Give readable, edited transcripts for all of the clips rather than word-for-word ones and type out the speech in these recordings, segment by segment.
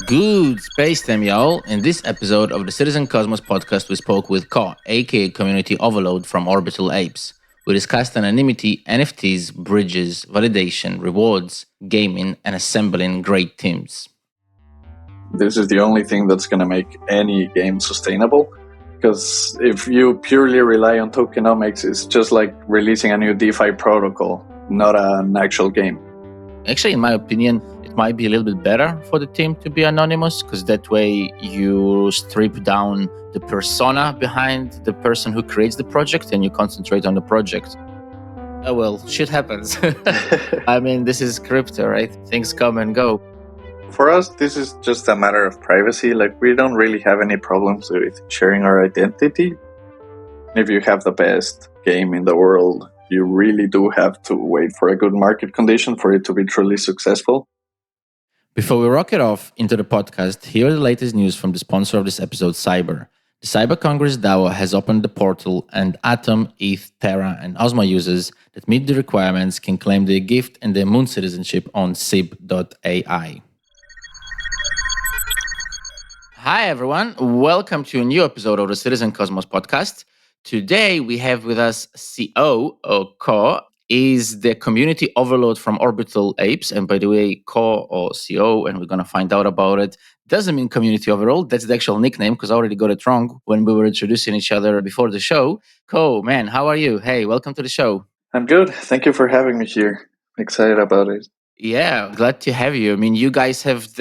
Good space time, y'all. In this episode of the Citizen Cosmos podcast, we spoke with Ko, aka Community Overload from Orbital Apes. We discussed anonymity, NFTs, bridges, validation, rewards, gaming, and assembling great teams. This is the only thing that's going to make any game sustainable. Because if you purely rely on tokenomics, it's just like releasing a new DeFi protocol, not an actual game. Actually, in my opinion, it might be a little bit better for the team to be anonymous because that way you strip down the persona behind the person who creates the project and you concentrate on the project. Oh, well, shit happens. I mean, this is crypto, right? Things come and go. For us, this is just a matter of privacy. Like, we don't really have any problems with sharing our identity. If you have the best game in the world, you really do have to wait for a good market condition for it to be truly successful. Before we rock it off into the podcast, here are the latest news from the sponsor of this episode, Cyber. The Cyber Congress DAO has opened the portal, and Atom, ETH, Terra, and Osmo users that meet the requirements can claim their gift and their moon citizenship on sib.ai. Hi, everyone. Welcome to a new episode of the Citizen Cosmos podcast. Today, we have with us CO, or Ko, is the community overload from Orbital Apes. And by the way, Ko or CO, and we're going to find out about it, doesn't mean community overload. That's the actual nickname because I already got it wrong when we were introducing each other before the show. Ko, man, how are you? Hey, welcome to the show. I'm good. Thank you for having me here. Excited about it. Yeah, glad to have you. I mean, you guys have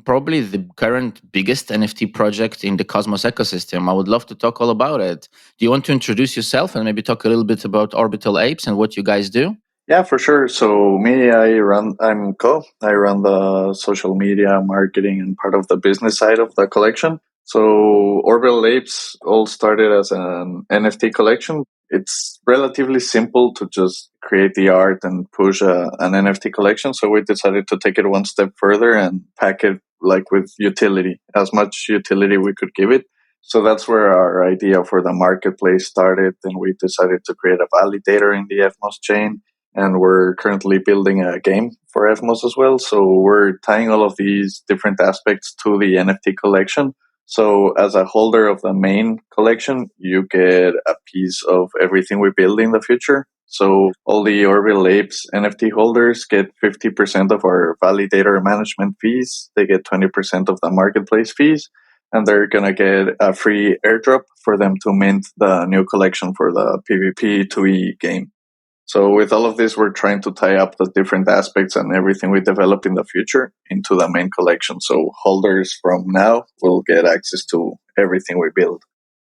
probably the current biggest NFT project in the Cosmos ecosystem. I would love to talk all about it. Do you want to introduce yourself and maybe talk a little bit about Orbital Apes and what you guys do? Yeah, for sure. So I'm Ko. I run the social media, marketing, and part of the business side of the collection. So Orbital Apes all started as an NFT collection. It's relatively simple to just create the art and push an NFT collection. So we decided to take it one step further and pack it like with utility, as much utility we could give it. So that's where our idea for the marketplace started. And we decided to create a validator in the FMOS chain. And we're currently building a game for FMOS as well. So we're tying all of these different aspects to the NFT collection. So as a holder of the main collection, you get a piece of everything we build in the future. So all the Orbital Apes NFT holders get 50% of our validator management fees. They get 20% of the marketplace fees. And they're going to get a free airdrop for them to mint the new collection for the PvP 2E game. So with all of this, we're trying to tie up the different aspects and everything we develop in the future into the main collection. So holders from now will get access to everything we build.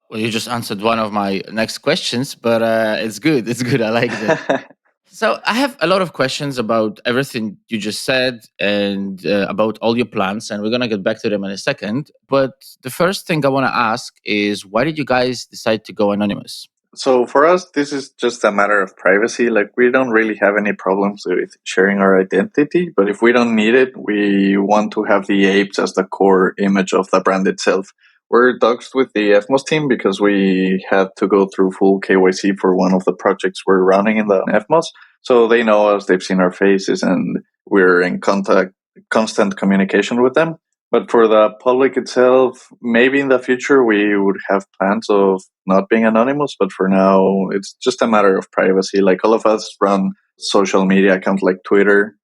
Well, you just answered one of my next questions, but it's good. It's good. I like that. So I have a lot of questions about everything you just said and about all your plans, and we're going to get back to them in a second. But the first thing I want to ask is, why did you guys decide to go anonymous? So for us, this is just a matter of privacy. Like, we don't really have any problems with sharing our identity, but if we don't need it, we want to have the apes as the core image of the brand itself. We're doxed with the FMOS team because we had to go through full KYC for one of the projects we're running in the FMOS. So they know us, they've seen our faces, and we're in constant communication with them. But for the public itself, maybe in the future we would have plans of not being anonymous. But for now, it's just a matter of privacy. Like, all of us run social media accounts like Twitter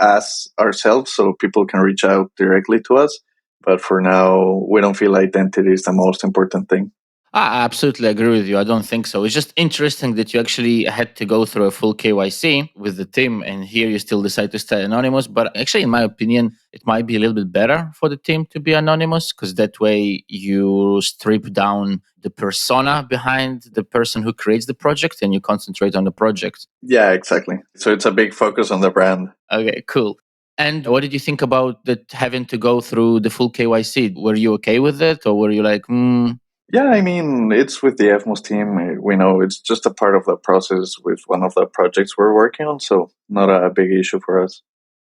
as ourselves, so people can reach out directly to us. But for now, we don't feel identity is the most important thing. I absolutely agree with you. I don't think so. It's just interesting that you actually had to go through a full KYC with the team, and here you still decide to stay anonymous. But actually, in my opinion, it might be a little bit better for the team to be anonymous because that way you strip down the persona behind the person who creates the project and you concentrate on the project. Yeah, exactly. So it's a big focus on the brand. Okay, cool. And what did you think about that having to go through the full KYC? Were you okay with it, or were you like, Yeah, I mean, it's with the FMOS team. We know it's just a part of the process with one of the projects we're working on, so not a big issue for us.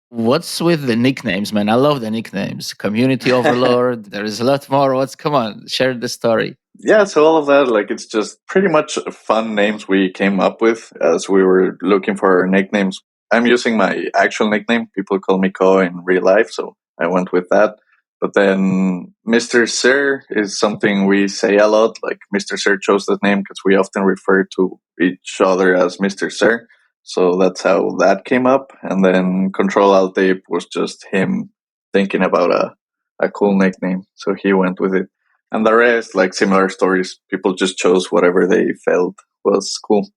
What's with the nicknames, man? I love the nicknames. Community Overlord. There is a lot more. Come on, share the story. Yeah, so all of that, like, it's just pretty much fun names we came up with as we were looking for our nicknames. I'm using my actual nickname. People call me Ko in real life, so I went with that. But then Mr. Sir is something we say a lot. Like Mr. Sir chose that name because we often refer to each other as Mr. Sir. So that's how that came up. And then Control Alt Ape was just him thinking about a cool nickname. So he went with it. And the rest, like similar stories, people just chose whatever they felt was cool.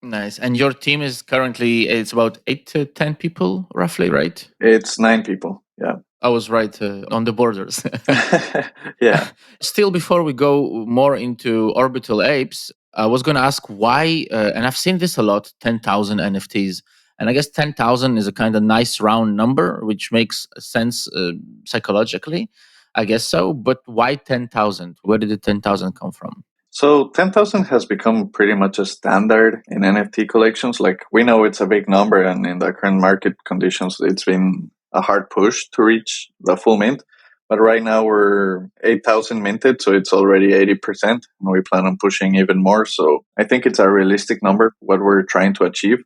Nice. And your team is currently, it's about 8 to 10 people, roughly, right? It's 9 people. Yeah. I was right on the borders. Yeah. Still, before we go more into Orbital Apes, I was going to ask why, and I've seen this a lot, 10,000 NFTs. And I guess 10,000 is a kind of nice round number, which makes sense psychologically. I guess so. But why 10,000? Where did the 10,000 come from? So 10,000 has become pretty much a standard in NFT collections. Like we know it's a big number, and in the current market conditions, it's been a hard push to reach the full mint. But right now we're 8,000 minted, so it's already 80%, and we plan on pushing even more. So I think it's a realistic number, what we're trying to achieve.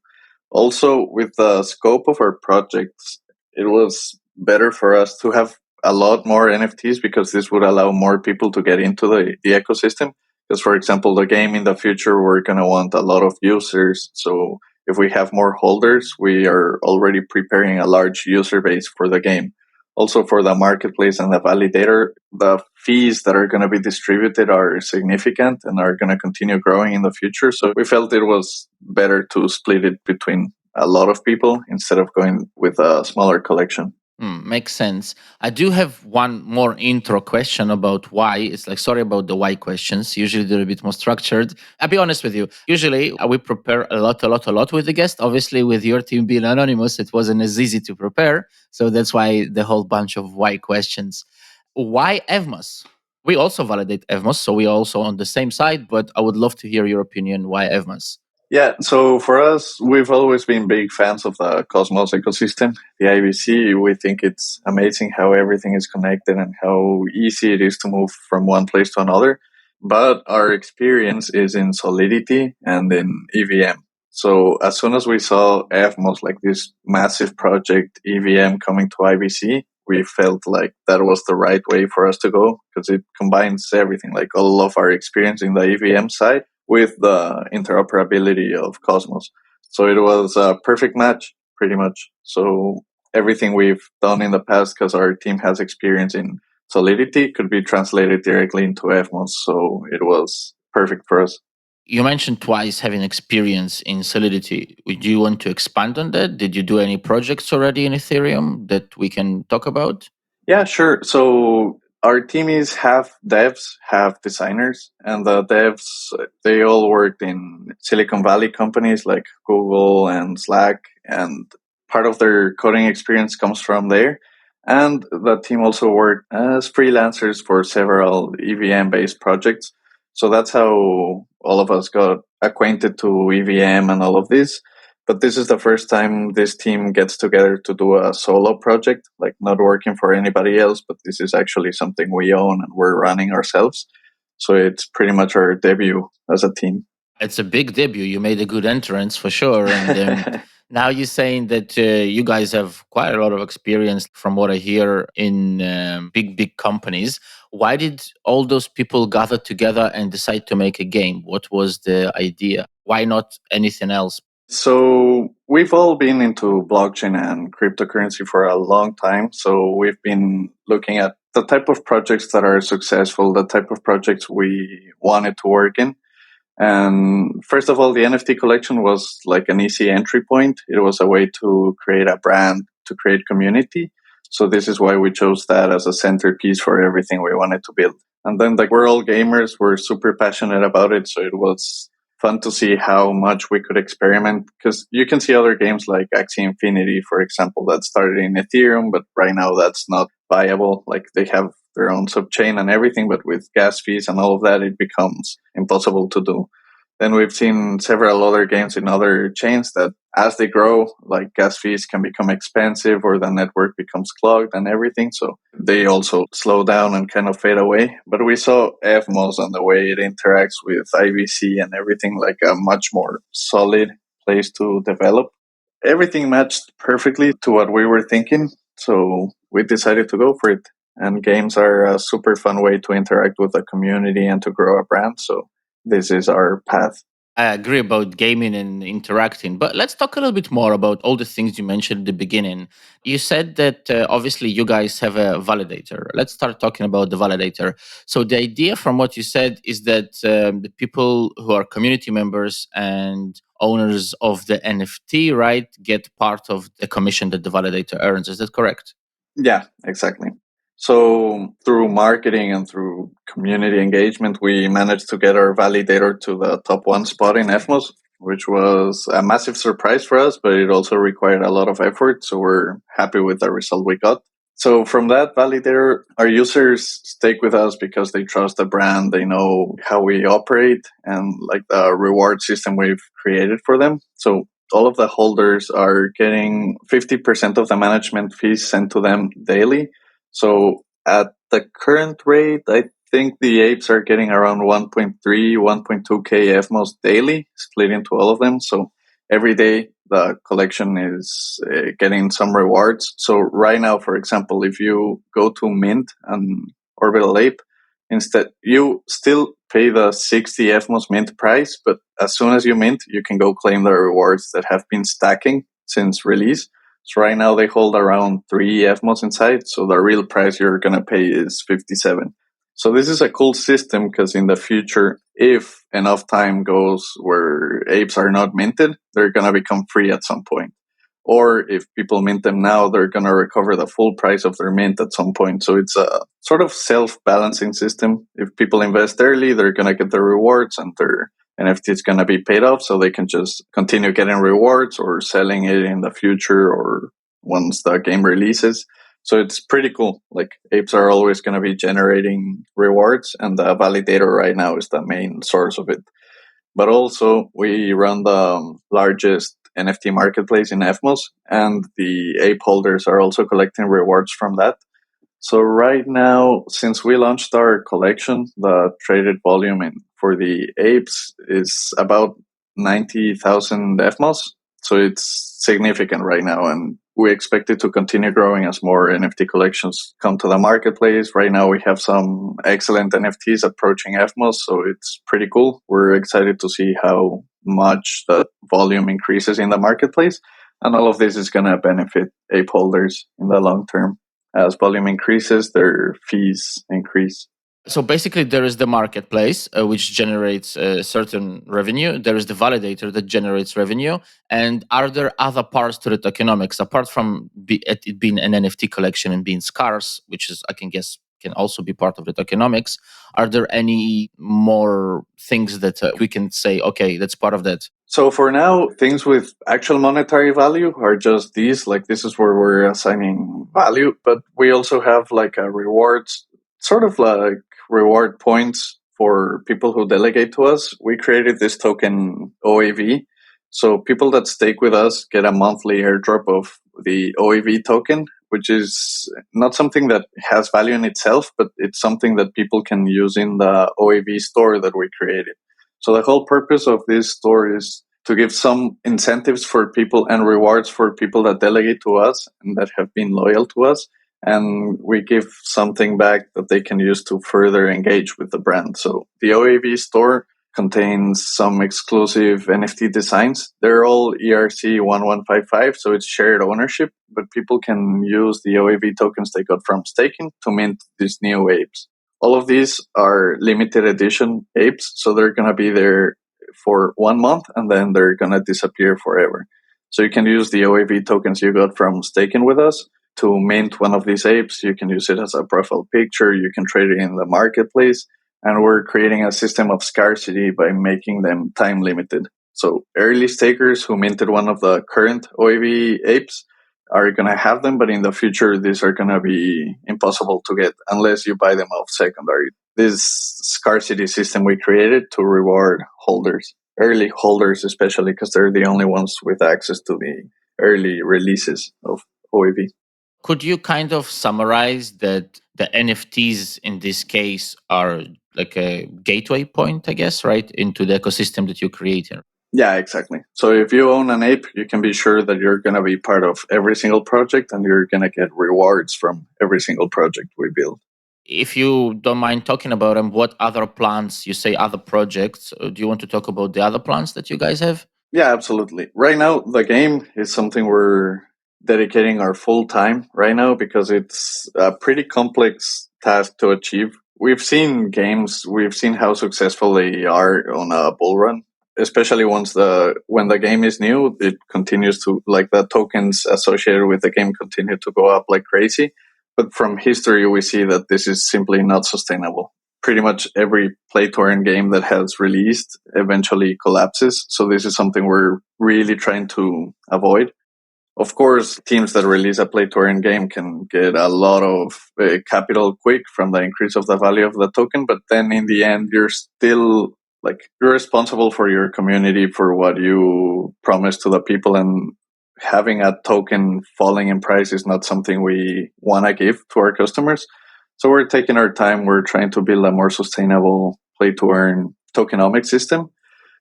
Also, with the scope of our projects, it was better for us to have a lot more NFTs because this would allow more people to get into the ecosystem. Because, for example, the game in the future, we're going to want a lot of users. So if we have more holders, we are already preparing a large user base for the game. Also, for the marketplace and the validator, the fees that are going to be distributed are significant and are going to continue growing in the future. So we felt it was better to split it between a lot of people instead of going with a smaller collection. Makes sense. I do have one more intro question about why. It's like, sorry about the why questions. Usually they're a bit more structured. I'll be honest with you. Usually we prepare a lot with the guest. Obviously, with your team being anonymous, it wasn't as easy to prepare. So that's why the whole bunch of why questions. Why EVMOS? We also validate EVMOS, so we are also on the same side, but I would love to hear your opinion. Why EVMOS? Yeah, so for us, we've always been big fans of the Cosmos ecosystem, the IBC. We think it's amazing how everything is connected and how easy it is to move from one place to another. But our experience is in Solidity and in EVM. So as soon as we saw EVMOS, like this massive project EVM coming to IBC, we felt like that was the right way for us to go because it combines everything, like all of our experience in the EVM side with the interoperability of Cosmos. So it was a perfect match, pretty much. So everything we've done in the past, because our team has experience in Solidity, could be translated directly into EVMOS. So it was perfect for us. You mentioned twice having experience in Solidity. Would you want to expand on that? Did you do any projects already in Ethereum that we can talk about? Yeah, sure. So our team is half devs, half designers, and the devs, they all worked in Silicon Valley companies like Google and Slack, and part of their coding experience comes from there. And the team also worked as freelancers for several EVM based projects. So that's how all of us got acquainted to EVM and all of this. But this is the first time this team gets together to do a solo project, like not working for anybody else, but this is actually something we own and we're running ourselves. So it's pretty much our debut as a team. It's a big debut. You made a good entrance for sure. And now you're saying that you guys have quite a lot of experience, from what I hear, in big companies. Why did all those people gather together and decide to make a game? What was the idea? Why not anything else? So we've all been into blockchain and cryptocurrency for a long time. So we've been looking at the type of projects that are successful, the type of projects we wanted to work in. And first of all, the NFT collection was like an easy entry point. It was a way to create a brand, to create community. So this is why we chose that as a centerpiece for everything we wanted to build. And then like we're all gamers, we're super passionate about it. So it was fun to see how much we could experiment because you can see other games like Axie Infinity, for example, that started in Ethereum, but right now that's not viable. Like they have their own subchain and everything, but with gas fees and all of that, it becomes impossible to do. Then we've seen several other games in other chains that as they grow, like gas fees can become expensive or the network becomes clogged and everything. So they also slow down and kind of fade away. But we saw EVMOS and the way it interacts with IVC and everything like a much more solid place to develop. Everything matched perfectly to what we were thinking. So we decided to go for it. and games are a super fun way to interact with the community and to grow a brand. So this is our path. I agree about gaming and interacting, but let's talk a little bit more about all the things you mentioned at the beginning. You said that obviously you guys have a validator. Let's start talking about the validator. So, the idea from what you said is that the people who are community members and owners of the NFT, right, get part of the commission that the validator earns. Is that correct? Yeah, exactly. So through marketing and through community engagement, we managed to get our validator to the top one spot in EFMOS, which was a massive surprise for us, but it also required a lot of effort. So we're happy with the result we got. So from that validator, our users stick with us because they trust the brand, they know how we operate and like the reward system we've created for them. So all of the holders are getting 50% of the management fees sent to them daily. So at the current rate, I think the apes are getting around 1.3, 1.2K FMOS daily, split into all of them. So every day the collection is getting some rewards. So right now, for example, if you go to Mint and Orbital Ape, instead you still pay the 60 FMOS mint price, but as soon as you mint, you can go claim the rewards that have been stacking since release. So right now they hold around 3 FMOS inside, so the real price you're gonna pay is 57. So this is a cool system because in the future, if enough time goes where apes are not minted, they're gonna become free at some point. Or if people mint them now, they're gonna recover the full price of their mint at some point. So it's a sort of self-balancing system. If people invest early, they're gonna get their rewards and their NFT is gonna be paid off, so they can just continue getting rewards or selling it in the future or once the game releases. So it's pretty cool. Like apes are always going to be generating rewards, and the validator right now is the main source of it. But also, we run the largest NFT marketplace in EFMOS, and the ape holders are also collecting rewards from that. So right now, since we launched our collection, the traded volume for the apes is about 90,000 FMOS. So it's significant right now, and we expect it to continue growing as more NFT collections come to the marketplace. Right now, we have some excellent NFTs approaching FMOS, so it's pretty cool. We're excited to see how much the volume increases in the marketplace, and all of this is going to benefit ape holders in the long term. As volume increases, their fees increase. So basically, there is the marketplace, which generates a certain revenue. There is the validator that generates revenue. And are there other parts to the tokenomics apart from it being an NFT collection and being scarce, which is, I can guess, can also be part of the tokenomics? Are there any more things that we can say, okay, that's part of that? So for now, things with actual monetary value are just these. Like this is where we're assigning value, but we also have like a rewards, sort of like reward points for people who delegate to us. We created this token OAV. So people that stake with us get a monthly airdrop of the OAV token, which is not something that has value in itself, but it's something that people can use in the OAV store that we created. So the whole purpose of this store is to give some incentives for people and rewards for people that delegate to us and that have been loyal to us. And we give something back that they can use to further engage with the brand. So the OAV store contains some exclusive NFT designs. They're all ERC 1155, so it's shared ownership, but people can use the OAV tokens they got from staking to mint these new apes. All of these are limited edition apes, so they're going to be there for 1 month and then they're going to disappear forever. So you can use the OAV tokens you got from staking with us to mint one of these apes. You can use it as a profile picture. You can trade it in the marketplace. And we're creating a system of scarcity by making them time limited. So early stakers who minted one of the current OAV apes are going to have them, but in the future, these are going to be impossible to get unless you buy them off secondary. This scarcity system we created to reward holders, early holders especially, because they're the only ones with access to the early releases of OAV. Could you kind of summarize that the NFTs in this case are like a gateway point, I guess, right, into the ecosystem that you create here? Yeah, exactly. So if you own an ape, you can be sure that you're going to be part of every single project and you're going to get rewards from every single project we build. If you don't mind talking about them, what other plans, you say other projects, do you want to talk about the other plans that you guys have? Yeah, absolutely. Right now, the game is something we're dedicating our full time right now because it's a pretty complex task to achieve. We've seen games, we've seen how successful they are on a bull run, especially when the game is new, it continues to like the tokens associated with the game continue to go up like crazy. But from history, we see that this is simply not sustainable. Pretty much every play to earn game that has released eventually collapses. So this is something we're really trying to avoid. Of course, teams that release a play to earn game can get a lot of capital quick from the increase of the value of the token, but then in the end, you're still like you're responsible for your community for what you promise to the people, and having a token falling in price is not something we want to give to our customers. So we're taking our time. We're trying to build a more sustainable play to earn tokenomic system.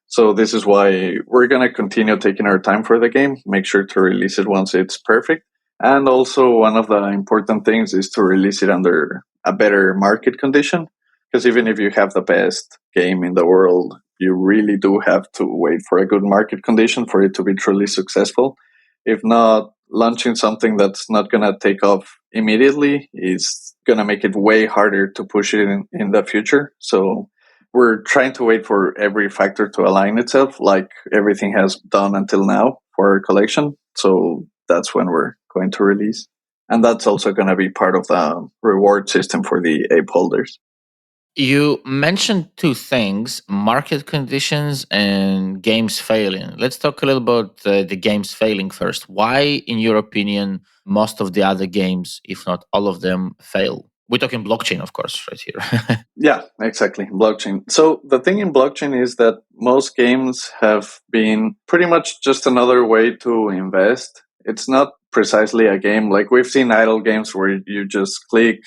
So this is why we're going to continue taking our time for the game, make sure to release it once it's perfect. And also one of the important things is to release it under a better market condition. Because even if you have the best game in the world, you really do have to wait for a good market condition for it to be truly successful. If not, launching something that's not going to take off immediately is going to make it way harder to push it in the future. So we're trying to wait for every factor to align itself, like everything has done until now for our collection. So that's when we're going to release. And that's also going to be part of the reward system for the ape holders. You mentioned two things: market conditions and games failing. Let's talk a little about the games failing first. Why, in your opinion, most of the other games, if not all of them, fail? We're talking blockchain, of course, right here. Yeah, exactly. Blockchain. So the thing in blockchain is that most games have been pretty much just another way to invest. It's not precisely a game. Like we've seen idle games where you just click,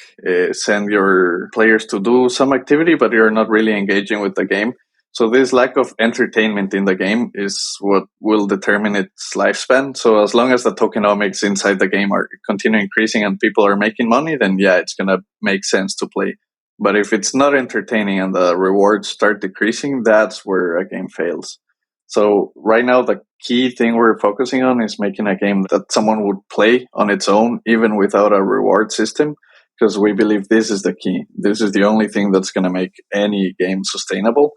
send your players to do some activity, but you're not really engaging with the game. So this lack of entertainment in the game is what will determine its lifespan. So as long as the tokenomics inside the game are continue increasing and people are making money, then yeah, it's gonna make sense to play. But if it's not entertaining and the rewards start decreasing, that's where a game fails. So right now, the key thing we're focusing on is making a game that someone would play on its own, even without a reward system, because we believe this is the key. This is the only thing that's going to make any game sustainable.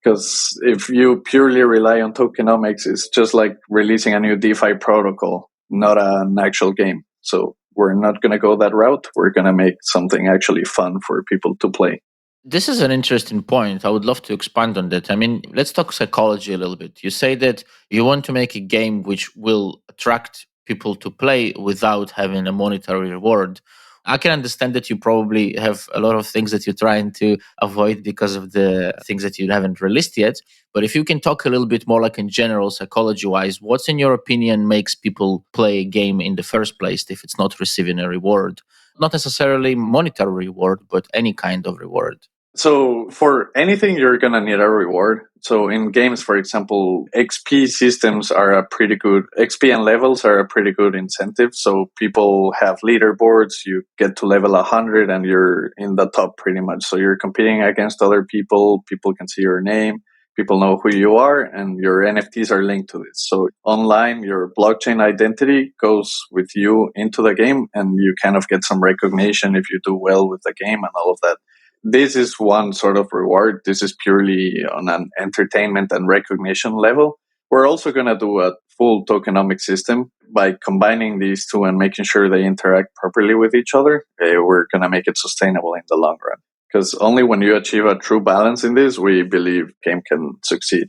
Because if you purely rely on tokenomics, it's just like releasing a new DeFi protocol, not an actual game. So we're not going to go that route. We're going to make something actually fun for people to play. This is an interesting point. I would love to expand on that. I mean, let's talk psychology a little bit. You say that you want to make a game which will attract people to play without having a monetary reward. I can understand that you probably have a lot of things that you're trying to avoid because of the things that you haven't released yet. But if you can talk a little bit more like in general, psychology wise, what's in your opinion makes people play a game in the first place if it's not receiving a reward? Not necessarily monetary reward, but any kind of reward. So for anything, you're gonna need a reward. So in games, for example, XP systems are a pretty good XP and levels are a pretty good incentive. So people have leaderboards. You get to level 100, and you're in the top pretty much. So you're competing against other people. People can see your name. People know who you are, and your NFTs are linked to this. So online, your blockchain identity goes with you into the game, and you kind of get some recognition if you do well with the game and all of that. This is one sort of reward. This is purely on an entertainment and recognition level. We're also going to do a full tokenomic system by combining these two and making sure they interact properly with each other. We're going to make it sustainable in the long run. Because only when you achieve a true balance in this, we believe game can succeed.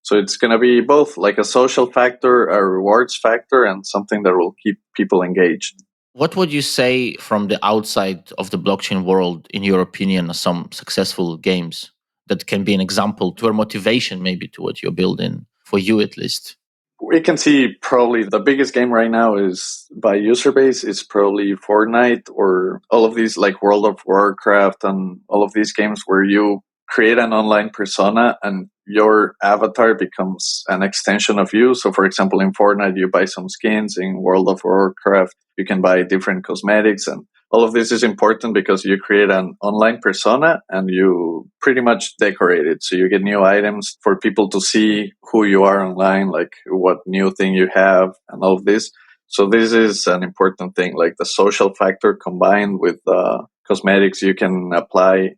So it's going to be both like a social factor, a rewards factor, and something that will keep people engaged. What would you say from the outside of the blockchain world, in your opinion, are some successful games that can be an example to or motivation maybe to what you're building, for you at least? We can see probably the biggest game right now is by user base is probably Fortnite or all of these like World of Warcraft and all of these games where you create an online persona and your avatar becomes an extension of you. So, for example, in Fortnite, you buy some skins. In World of Warcraft, you can buy different cosmetics. And all of this is important because you create an online persona and you pretty much decorate it. So you get new items for people to see who you are online, like what new thing you have and all of this. So this is an important thing, like the social factor combined with cosmetics you can apply.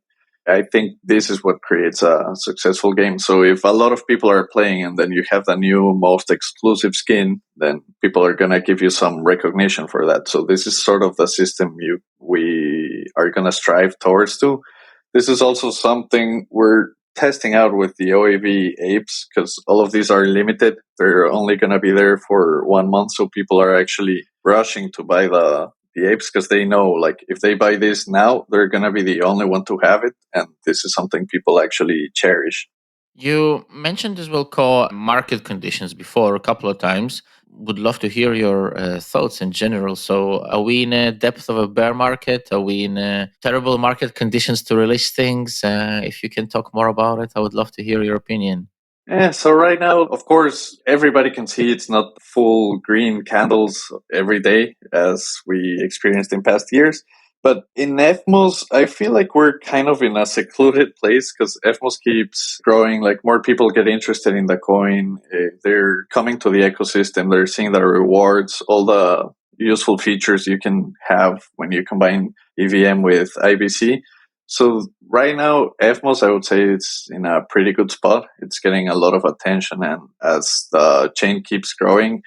I think this is what creates a successful game. So if a lot of people are playing and then you have the new most exclusive skin, then people are going to give you some recognition for that. So this is sort of the system we are going to strive towards to. This is also something we're testing out with the OAV apes because all of these are limited. They're only going to be there for 1 month. So people are actually rushing to buy the apes because they know, like, if they buy this now, they're going to be the only one to have it. And this is something people actually cherish. You mentioned as well core market conditions before a couple of times. Would love to hear your thoughts in general. So, are we in a depth of a bear market? Are we in terrible market conditions to release things? If you can talk more about it, I would love to hear your opinion. Yeah, so right now, of course, everybody can see it's not full green candles every day as we experienced in past years. But in FMOS, I feel like we're kind of in a secluded place because FMOS keeps growing. Like more people get interested in the coin. They're coming to the ecosystem. They're seeing the rewards, all the useful features you can have when you combine EVM with IBC. So right now, FMOS, I would say it's in a pretty good spot. It's getting a lot of attention, and as the chain keeps growing,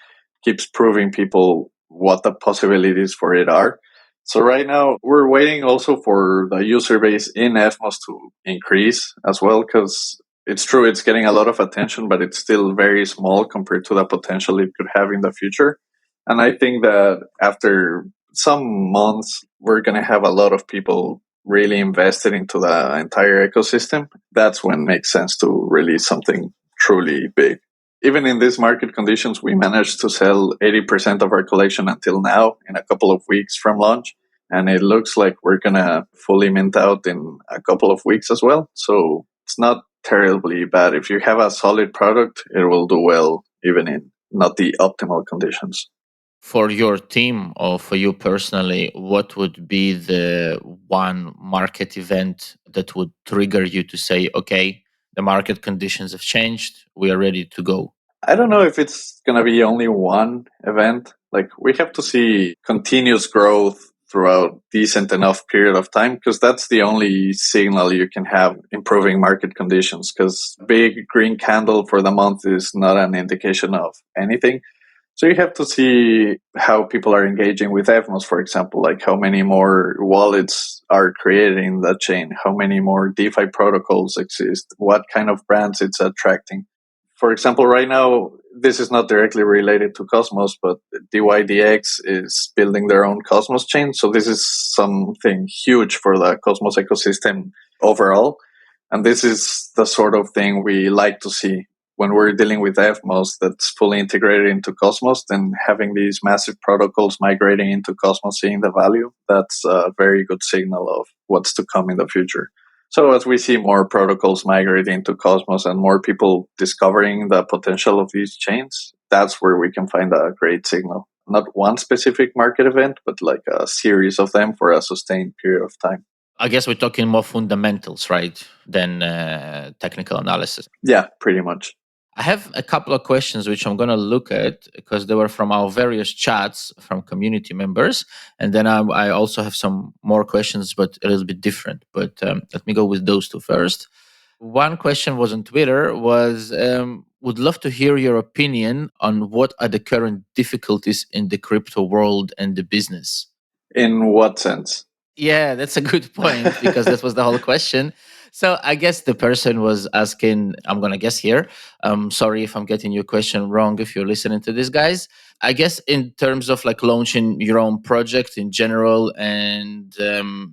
keeps proving people what the possibilities for it are. So right now, we're waiting also for the user base in FMOS to increase as well, because it's true it's getting a lot of attention, but it's still very small compared to the potential it could have in the future. And I think that after some months, we're going to have a lot of people really invested into the entire ecosystem. That's when it makes sense to release something truly big. Even in these market conditions, we managed to sell 80% of our collection until now in a couple of weeks from launch. And it looks like we're going to fully mint out in a couple of weeks as well. So it's not terribly bad. If you have a solid product, it will do well, even in not the optimal conditions. For your team or for you personally, what would be the one market event that would trigger you to say, okay, the market conditions have changed, we are ready to go? I don't know if it's going to be only one event. Like, we have to see continuous growth throughout decent enough period of time, because that's the only signal you can have improving market conditions, because big green candle for the month is not an indication of anything. So you have to see how people are engaging with Evmos, for example, like how many more wallets are created in that chain, how many more DeFi protocols exist, what kind of brands it's attracting. For example, right now, this is not directly related to Cosmos, but DYDX is building their own Cosmos chain. So this is something huge for the Cosmos ecosystem overall. And this is the sort of thing we like to see when we're dealing with FMOS that's fully integrated into Cosmos. Then having these massive protocols migrating into Cosmos, seeing the value, that's a very good signal of what's to come in the future. So as we see more protocols migrating to Cosmos and more people discovering the potential of these chains, that's where we can find a great signal. Not one specific market event, but like a series of them for a sustained period of time. I guess we're talking more fundamentals, right, than technical analysis. Yeah, pretty much. I have a couple of questions which I'm going to look at because they were from our various chats from community members. And then I also have some more questions, but a little bit different. But let me go with those two first. One question was on Twitter was, would love to hear your opinion on what are the current difficulties in the crypto world and the business. In what sense? Yeah, that's a good point because that was the whole question. So I guess the person was asking, I'm going to guess here. Sorry if I'm getting your question wrong if you're listening to this, guys. I guess in terms of like launching your own project in general and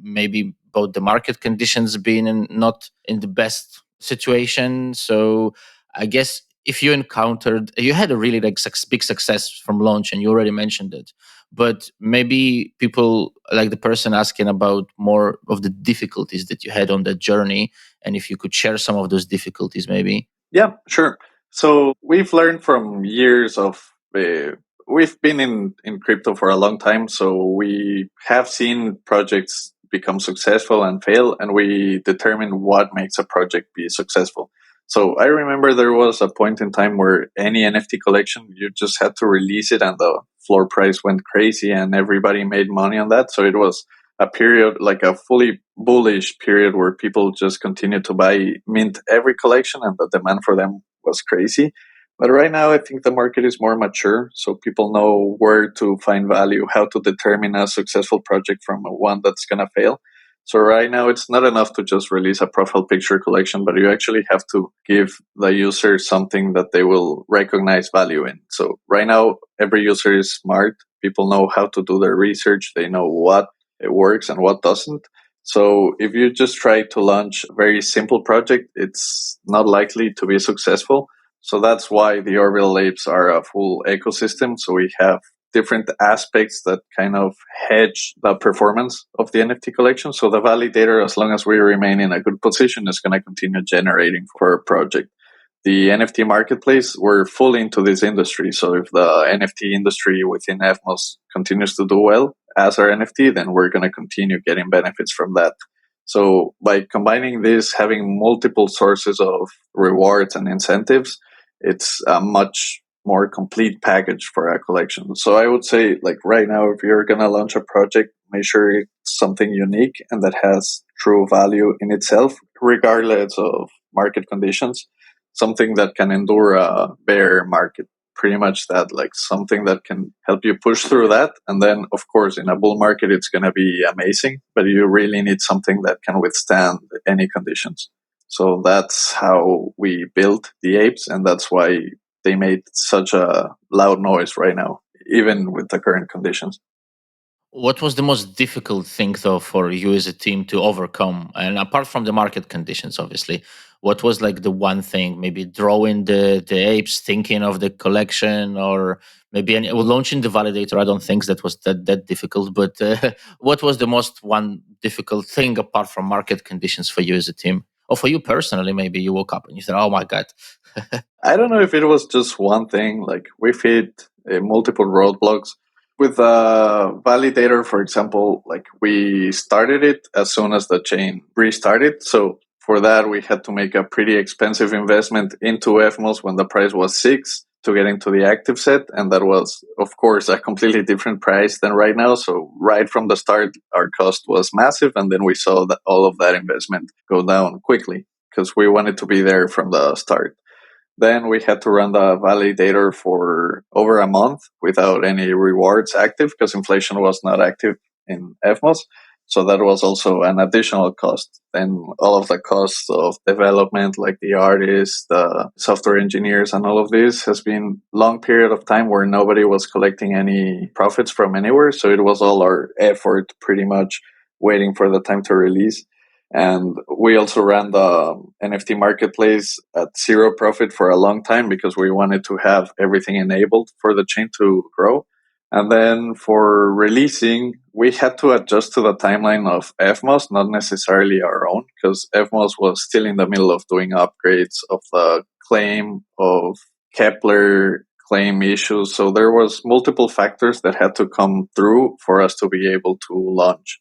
maybe both the market conditions being not in the best situation. So I guess if you had a really like big success from launch and you already mentioned it, but maybe people like the person asking about more of the difficulties that you had on that journey, and if you could share some of those difficulties, maybe. Yeah, sure. So we've learned from years of we've been in crypto for a long time, so we have seen projects become successful and fail, and we determine what makes a project be successful. So I remember there was a point in time where any NFT collection, you just had to release it, and the floor price went crazy, and everybody made money on that. So it was a period, like a fully bullish period, where people just continued to buy mint every collection, and the demand for them was crazy. But right now, I think the market is more mature, so people know where to find value, how to determine a successful project from one that's going to fail. So right now, it's not enough to just release a profile picture collection, but you actually have to give the user something that they will recognize value in. So right now, every user is smart. People know how to do their research. They know what it works and what doesn't. So if you just try to launch a very simple project, it's not likely to be successful. So that's why the Orbital Apes are a full ecosystem. So we have different aspects that kind of hedge the performance of the NFT collection. So the validator, as long as we remain in a good position, is going to continue generating for a project. The NFT marketplace, we're fully into this industry. So if the NFT industry within Evmos continues to do well as our NFT, then we're going to continue getting benefits from that. So by combining this, having multiple sources of rewards and incentives, it's a much more complete package for a collection. So I would say, like right now, if you're going to launch a project, make sure it's something unique and that has true value in itself, regardless of market conditions. Something that can endure a bear market, pretty much that, like something that can help you push through that. And then of course in a bull market it's going to be amazing, but you really need something that can withstand any conditions. So that's how we built the apes, and that's why they made such a loud noise right now, even with the current conditions. What was the most difficult thing, though, for you as a team to overcome? And apart from the market conditions, obviously, what was like the one thing? Maybe drawing the apes, thinking of the collection, or maybe well, launching the validator. I don't think that was that difficult. But what was the most one difficult thing apart from market conditions for you as a team, or for you personally? Maybe you woke up and you said, "Oh my god." I don't know if it was just one thing. Like we've hit multiple roadblocks with the validator, for example. Like we started it as soon as the chain restarted. So for that, we had to make a pretty expensive investment into FMOS when the price was 6 to get into the active set. And that was, of course, a completely different price than right now. So right from the start, our cost was massive. And then we saw that all of that investment go down quickly because we wanted to be there from the start. Then we had to run the validator for over a month without any rewards active because inflation was not active in FMOS. So that was also an additional cost. Then all of the costs of development, like the artists, the software engineers, and all of this has been long period of time where nobody was collecting any profits from anywhere. So it was all our effort pretty much waiting for the time to release. And we also ran the NFT marketplace at zero profit for a long time because we wanted to have everything enabled for the chain to grow. And then for releasing, we had to adjust to the timeline of FMOS, not necessarily our own, because FMOS was still in the middle of doing upgrades of the claim of Kepler claim issues. So there was multiple factors that had to come through for us to be able to launch.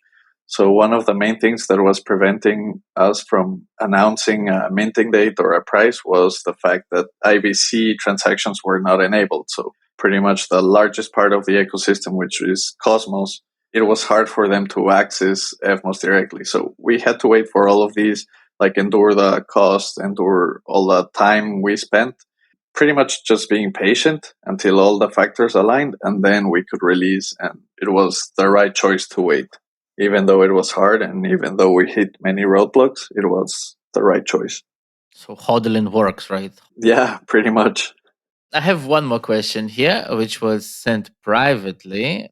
So one of the main things that was preventing us from announcing a minting date or a price was the fact that IBC transactions were not enabled. So pretty much the largest part of the ecosystem, which is Cosmos, it was hard for them to access Evmos directly. So we had to wait for all of these, like endure the cost, endure all the time we spent, pretty much just being patient until all the factors aligned, and then we could release. And it was the right choice to wait. Even though it was hard and even though we hit many roadblocks, it was the right choice. So hodling works, right? Yeah, pretty much. I have one more question here, which was sent privately.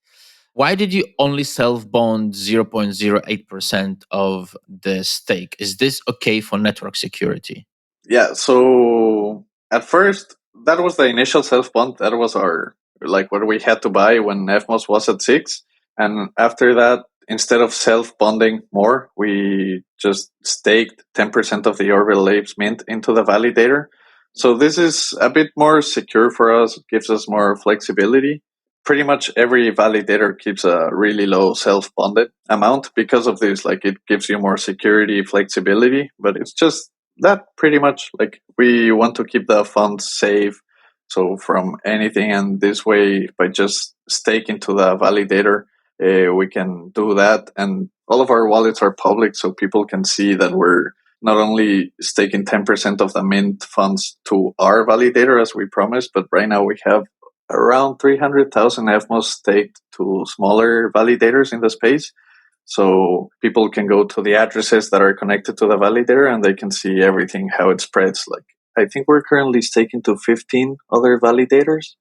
Why did you only self bond 0.08% of the stake? Is this okay for network security? Yeah, so at first, that was the initial self bond. That was our like what we had to buy when FMOS was at 6. And after that, instead of self-bonding more, we just staked 10% of the Orbital Apes mint into the validator. So this is a bit more secure for us. It gives us more flexibility. Pretty much every validator keeps a really low self-bonded amount because of this. Like it gives you more security, flexibility, but it's just that pretty much. Like we want to keep the funds safe, so from anything, and this way, by just staking to the validator, we can do that. And all of our wallets are public, so people can see that we're not only staking 10% of the mint funds to our validator as we promised, but right now we have around 300,000 FMOS staked to smaller validators in the space. So people can go to the addresses that are connected to the validator and they can see everything, how it spreads. Like I think we're currently staking to 15 other validators.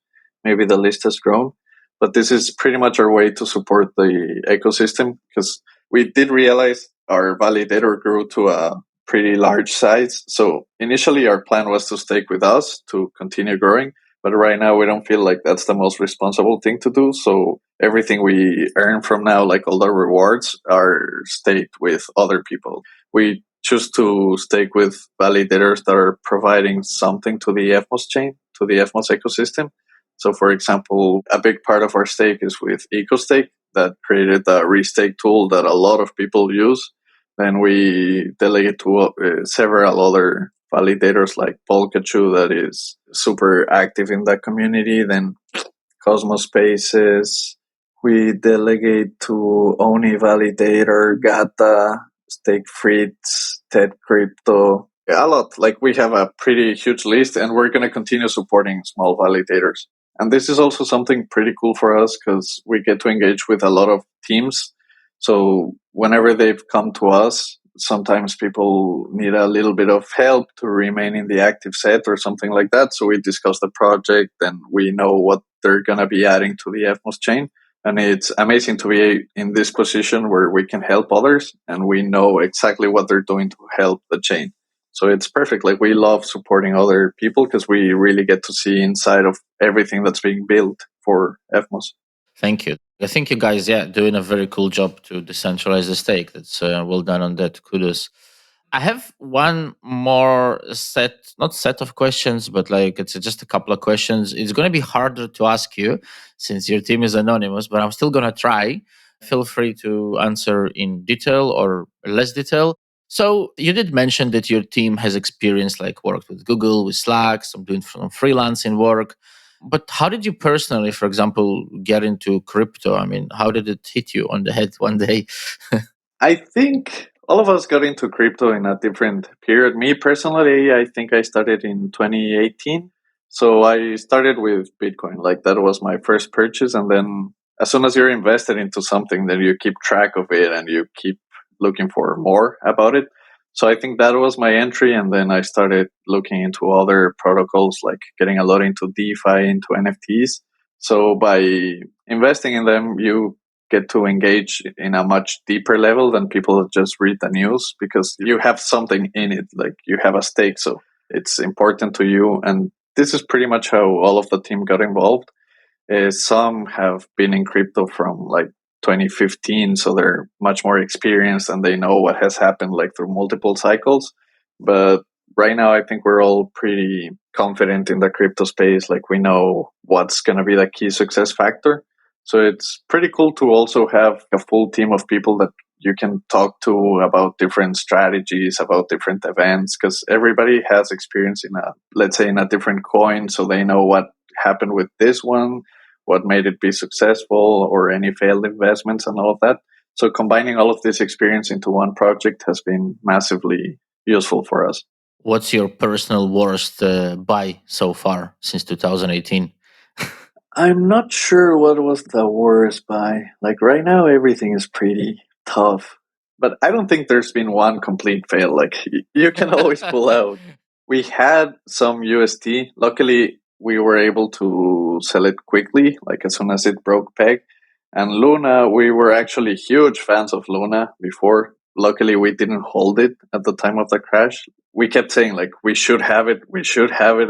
Maybe the list has grown, but this is pretty much our way to support the ecosystem because we did realize our validator grew to a pretty large size. So initially our plan was to stake with us to continue growing. But right now we don't feel like that's the most responsible thing to do. So everything we earn from now, like all the rewards, are staked with other people. We choose to stake with validators that are providing something to the FMOS chain, to the FMOS ecosystem. So, for example, a big part of our stake is with EcoStake that created the restake tool that a lot of people use. Then we delegate to several other validators like Polkachu that is super active in that community. Then Cosmos Spaces. We delegate to Oni Validator, Gata, Stake Fritz, Ted Crypto. A lot. Like we have a pretty huge list, and we're going to continue supporting small validators. And this is also something pretty cool for us because we get to engage with a lot of teams. So whenever they've come to us, sometimes people need a little bit of help to remain in the active set or something like that. So we discuss the project and we know what they're going to be adding to the FMOS chain. And it's amazing to be in this position where we can help others and we know exactly what they're doing to help the chain. So it's perfect. Like we love supporting other people because we really get to see inside of everything that's being built for FMOS. Thank you. I think you guys, yeah, doing a very cool job to decentralize the stake. That's well done on that. Kudos. I have one more not set of questions, but like it's just a couple of questions. It's going to be harder to ask you since your team is anonymous, but I'm still going to try. Feel free to answer in detail or less detail. So you did mention that your team has experience, like worked with Google, with Slack, some doing some freelancing work. But how did you personally, for example, get into crypto? I mean, how did it hit you on the head one day? I think all of us got into crypto in a different period. Me personally, I think I started in 2018. So I started with Bitcoin. Like that was my first purchase. And then as soon as you're invested into something, then you keep track of it and you keep looking for more about it. So I think that was my entry. And then I started looking into other protocols, like getting a lot into DeFi, into NFTs. So by investing in them, you get to engage in a much deeper level than people that just read the news because you have something in it, like you have a stake. So it's important to you. And this is pretty much how all of the team got involved. Some have been in crypto from like 2015, so they're much more experienced and they know what has happened like through multiple cycles. But right now, I think we're all pretty confident in the crypto space. Like we know what's going to be the key success factor. So it's pretty cool to also have a full team of people that you can talk to about different strategies, about different events, because everybody has experience in let's say in a different coin. So they know what happened with this one, what made it be successful, or any failed investments and all of that. So combining all of this experience into one project has been massively useful for us. What's your personal worst buy so far since 2018? I'm not sure what was the worst buy. Like right now, everything is pretty tough. But I don't think there's been one complete fail. Like you can always pull out. We had some UST. Luckily, we were able to sell it quickly, like as soon as it broke peg. And Luna, we were actually huge fans of Luna before. Luckily, we didn't hold it at the time of the crash. We kept saying like we should have it,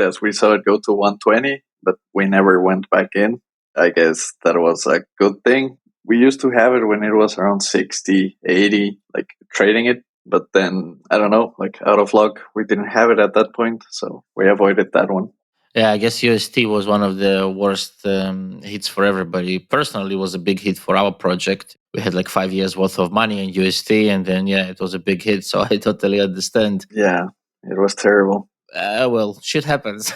as we saw it go to 120, but we never went back in. I guess that was a good thing. We used to have it when it was around 60, 80, like trading it. But then, I don't know, like out of luck, we didn't have it at that point. So we avoided that one. Yeah, I guess UST was one of the worst hits for everybody. Personally, it was a big hit for our project. We had like 5 years worth of money in UST, and then yeah, it was a big hit. So I totally understand. Yeah, it was terrible. Well, shit happens.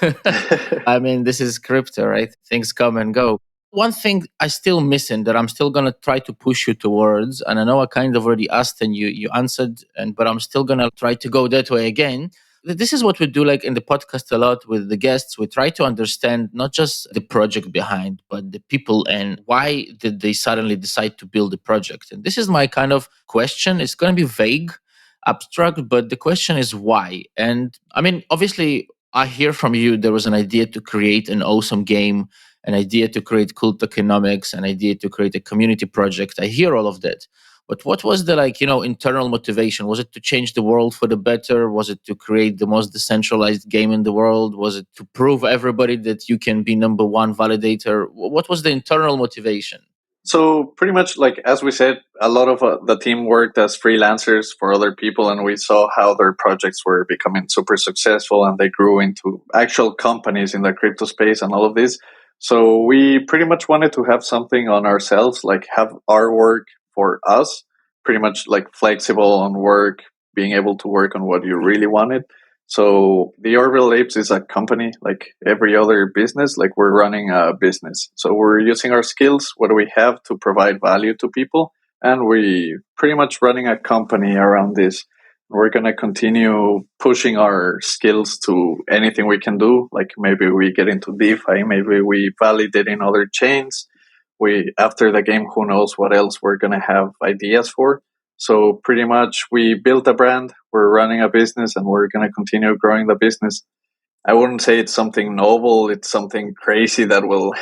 I mean, this is crypto, right? Things come and go. One thing I still missing that I'm still gonna try to push you towards, and I know I kind of already asked and you answered, and but I'm still gonna try to go that way again. This is what we do, like in the podcast a lot with the guests. We try to understand not just the project behind, but the people and why did they suddenly decide to build the project. And this is my kind of question. It's gonna be vague, abstract, but the question is why. And I mean, obviously, I hear from you there was an idea to create an awesome game, an idea to create cool tokenomics, an idea to create a community project. I hear all of that. But what was the internal motivation? Was it to change the world for the better? Was it to create the most decentralized game in the world? Was it to prove everybody that you can be number one validator? What was the internal motivation? So pretty much, like as we said, a lot of the team worked as freelancers for other people, and we saw how their projects were becoming super successful, and they grew into actual companies in the crypto space and all of this. So we pretty much wanted to have something on ourselves, like have our work for us, pretty much like flexible on work, being able to work on what you really wanted. So the Orbital Apes is a company like every other business. Like we're running a business. So we're using our skills, what do we have to provide value to people, and we pretty much running a company around this. We're gonna continue pushing our skills to anything we can do. Like maybe we get into DeFi, maybe we validate in other chains. We after the game, who knows what else we're gonna have ideas for. So pretty much we built a brand, we're running a business, and we're going to continue growing the business. I wouldn't say it's something novel, it's something crazy that will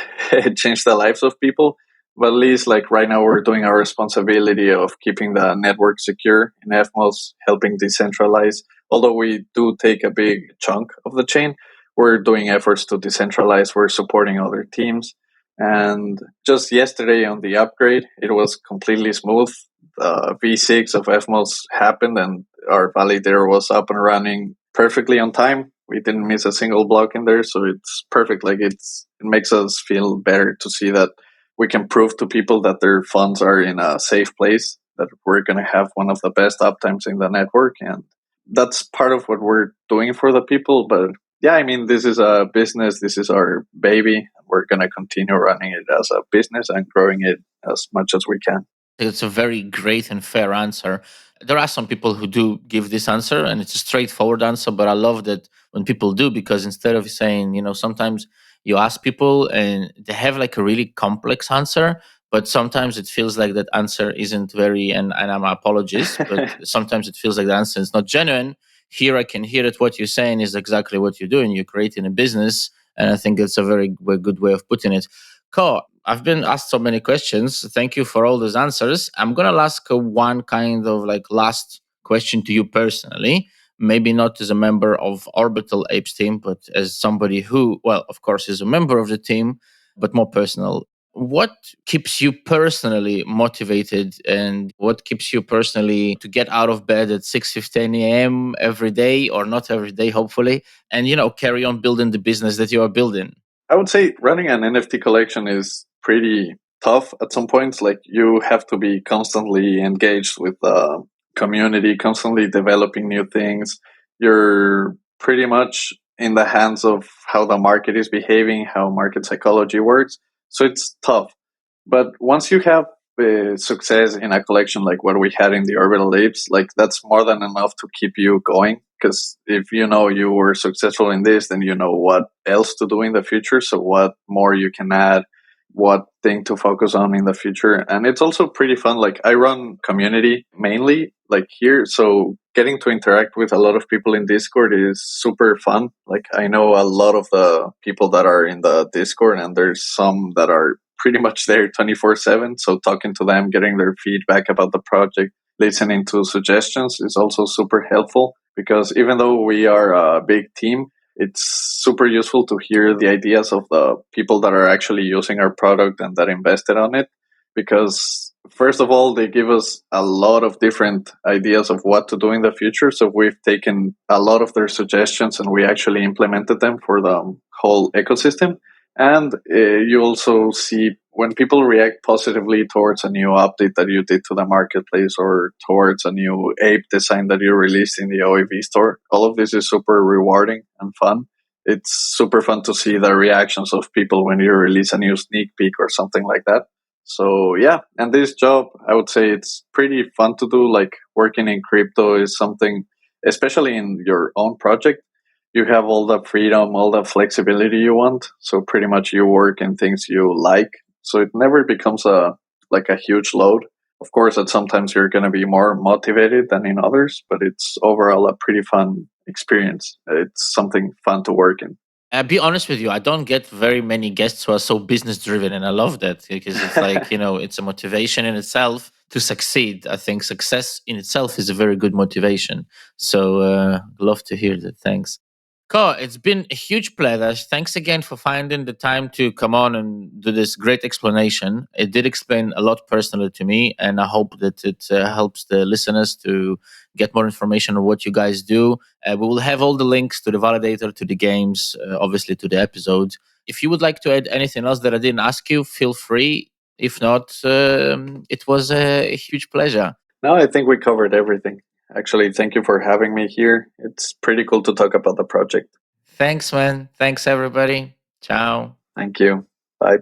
change the lives of people. But at least like right now we're doing our responsibility of keeping the network secure in FMOS, helping decentralize. Although we do take a big chunk of the chain, we're doing efforts to decentralize, we're supporting other teams. And just yesterday on the upgrade, it was completely smooth. V6 of FMOS happened and our validator was up and running perfectly on time. We didn't miss a single block in there, so it's perfect. Like it makes us feel better to see that we can prove to people that their funds are in a safe place, that we're going to have one of the best uptimes in the network. And that's part of what we're doing for the people. But yeah, I mean, this is a business, this is our baby. We're going to continue running it as a business and growing it as much as we can. It's a very great and fair answer. There are some people who do give this answer, and it's a straightforward answer, but I love that when people do, because instead of saying, sometimes you ask people and they have like a really complex answer, but sometimes it feels like that answer isn't very, and I'm apologies, but sometimes it feels like the answer is not genuine. Here I can hear that what you're saying is exactly what you're doing. You're creating a business, and I think it's a very good way of putting it. Cool. I've been asked so many questions. Thank you for all those answers. I'm gonna ask one kind of like last question to you personally. Maybe not as a member of Orbital Apes team, but as somebody who, well, of course, is a member of the team, but more personal. What keeps you personally motivated, and what keeps you personally to get out of bed at 6:15 a.m. every day, or not every day, hopefully, and carry on building the business that you are building? I would say running an NFT collection is pretty tough at some points. Like you have to be constantly engaged with the community, constantly developing new things. You're pretty much in the hands of how the market is behaving, how market psychology works. So it's tough. But once you have success in a collection like what we had in the Orbital Apes, like that's more than enough to keep you going. Because if you know you were successful in this, then you know what else to do in the future. So what more you can add, what thing to focus on in the future. And it's also pretty fun. Like I run community mainly like here. So getting to interact with a lot of people in Discord is super fun. Like I know a lot of the people that are in the Discord, and there's some that are pretty much there 24/7. So talking to them, getting their feedback about the project, listening to suggestions is also super helpful, because even though we are a big team, it's super useful to hear the ideas of the people that are actually using our product and that invested on it, because first of all, they give us a lot of different ideas of what to do in the future. So we've taken a lot of their suggestions and we actually implemented them for the whole ecosystem. And you also see when people react positively towards a new update that you did to the marketplace or towards a new ape design that you released in the OEV store, all of this is super rewarding and fun. It's super fun to see the reactions of people when you release a new sneak peek or something like that. So yeah, and this job, I would say it's pretty fun to do. Like working in crypto is something, especially in your own project, you have all the freedom, all the flexibility you want. So pretty much you work in things you like. So it never becomes a huge load. Of course, at sometimes you're going to be more motivated than in others, but it's overall a pretty fun experience. It's something fun to work in. I'll be honest with you, I don't get very many guests who are so business driven, and I love that because it's like, it's a motivation in itself to succeed. I think success in itself is a very good motivation. So, love to hear that. Thanks. Ko, it's been a huge pleasure. Thanks again for finding the time to come on and do this great explanation. It did explain a lot personally to me, and I hope that it helps the listeners to get more information on what you guys do. We will have all the links to the validator, to the games, obviously to the episodes. If you would like to add anything else that I didn't ask you, feel free. If not, it was a huge pleasure. No, I think we covered everything. Actually, thank you for having me here. It's pretty cool to talk about the project. Thanks, man. Thanks, everybody. Ciao. Thank you. Bye.